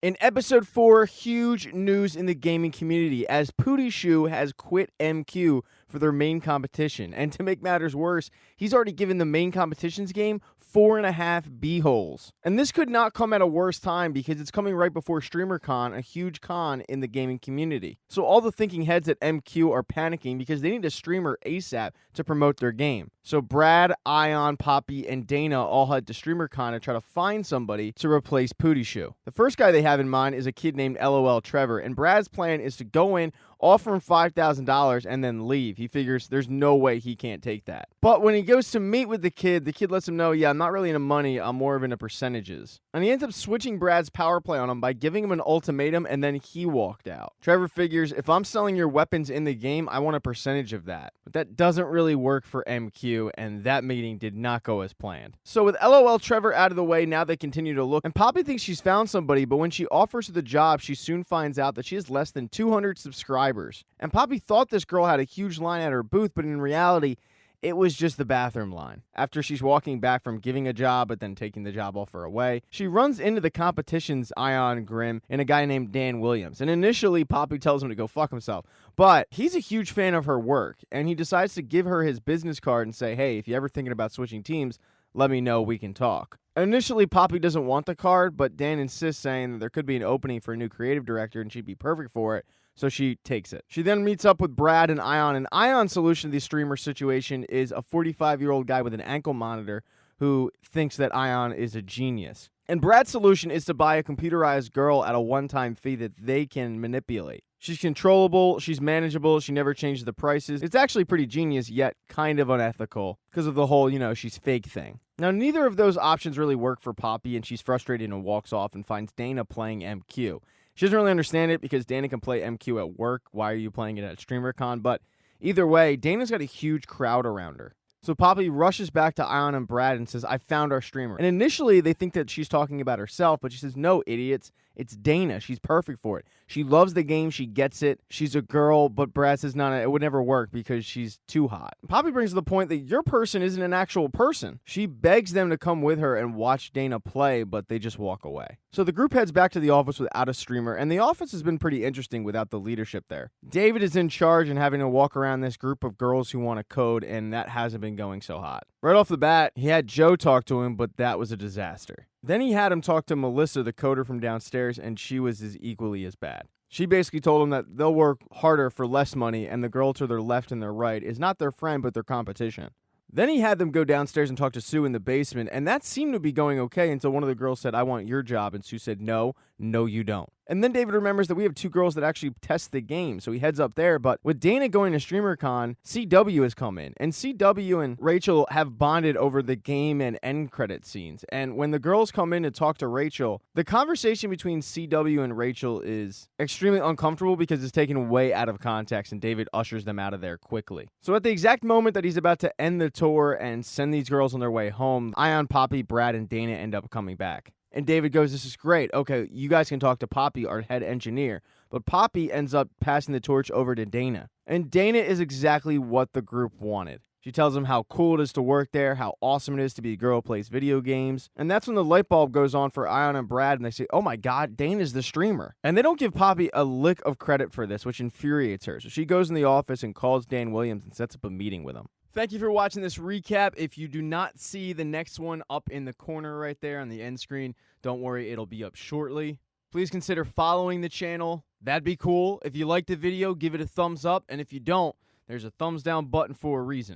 In episode 4, huge news in the gaming community as Pooty Shoe has quit MQ for their main competition. And to make matters worse, he's already given the main competitions game 4.5 B-holes. And this could not come at a worse time because it's coming right before StreamerCon, a huge con in the gaming community. So all the thinking heads at MQ are panicking because they need a streamer ASAP to promote their game. So Brad, Ion, Poppy, and Dana all head to StreamerCon to try to find somebody to replace Pooty Shoe. The first guy they have in mind is a kid named LOL Trevor, and Brad's plan is to go in, offer him $5,000, and then leave. He figures there's no way he can't take that. But when he goes to meet with the kid lets him know, yeah, I'm not really into money, I'm more of into percentages. And he ends up switching Brad's power play on him by giving him an ultimatum, and then he walked out. Trevor figures, if I'm selling your weapons in the game, I want a percentage of that. But that doesn't really work for MQ, and that meeting did not go as planned. So with LOL Trevor out of the way, now they continue to look, and Poppy thinks she's found somebody, but when she offers her the job, she soon finds out that she has less than 200 subscribers. And Poppy thought this girl had a huge line at her booth, but in reality, it was just the bathroom line. After she's walking back from giving a job, but then taking the job offer away, she runs into the competition's Ion Grimm and a guy named Dan Williams. And initially, Poppy tells him to go fuck himself. But he's a huge fan of her work, and he decides to give her his business card and say, hey, if you're ever thinking about switching teams, let me know, we can talk. Initially, Poppy doesn't want the card, but Dan insists, saying that there could be an opening for a new creative director and she'd be perfect for it, so she takes it. She then meets up with Brad and Ion, and Ion's solution to the streamer situation is a 45-year-old guy with an ankle monitor who thinks that Ion is a genius. And Brad's solution is to buy a computerized girl at a one-time fee that they can manipulate. She's controllable, she's manageable, she never changes the prices. It's actually pretty genius, yet kind of unethical, because of the whole, she's fake thing. Now, neither of those options really work for Poppy, and she's frustrated and walks off and finds Dana playing MQ. She doesn't really understand it because Dana can play MQ at work. Why are you playing it at StreamerCon? But either way, Dana's got a huge crowd around her. So Poppy rushes back to Ion and Brad and says, I found our streamer. And initially, they think that she's talking about herself, but she says, no, idiots. It's Dana. She's perfect for it. She loves the game. She gets it. She's a girl, but Brad says, no, it would never work because she's too hot. Poppy brings to the point that your person isn't an actual person. She begs them to come with her and watch Dana play, but they just walk away. So the group heads back to the office without a streamer, and the office has been pretty interesting without the leadership there. David is in charge and having to walk around this group of girls who want to code, and that hasn't been going so hot. Right off the bat, he had Joe talk to him, but that was a disaster. Then he had him talk to Melissa, the coder from downstairs, and she was equally as bad. She basically told him that they'll work harder for less money, and the girl to their left and their right is not their friend, but their competition. Then he had them go downstairs and talk to Sue in the basement, and that seemed to be going okay until one of the girls said, I want your job, and Sue said, no, you don't. And then David remembers that we have two girls that actually test the game, so he heads up there. But with Dana going to StreamerCon, CW has come in, and CW and Rachel have bonded over the game and end credit scenes. And when the girls come in to talk to Rachel, the conversation between CW and Rachel is extremely uncomfortable because it's taken way out of context, and David ushers them out of there quickly. So at the exact moment that he's about to end the tour and send these girls on their way home, Ion, Poppy, Brad, and Dana end up coming back. And David goes, this is great. Okay, you guys can talk to Poppy, our head engineer. But Poppy ends up passing the torch over to Dana. And Dana is exactly what the group wanted. She tells him how cool it is to work there, how awesome it is to be a girl who plays video games. And that's when the light bulb goes on for Ion and Brad, and they say, oh my god, Dana's the streamer. And they don't give Poppy a lick of credit for this, which infuriates her. So she goes in the office and calls Dan Williams and sets up a meeting with him. Thank you for watching this recap. If you do not see the next one up in the corner right there on the end screen, don't worry, it'll be up shortly. Please consider following the channel. That'd be cool. If you liked the video, give it a thumbs up. And if you don't, there's a thumbs down button for a reason.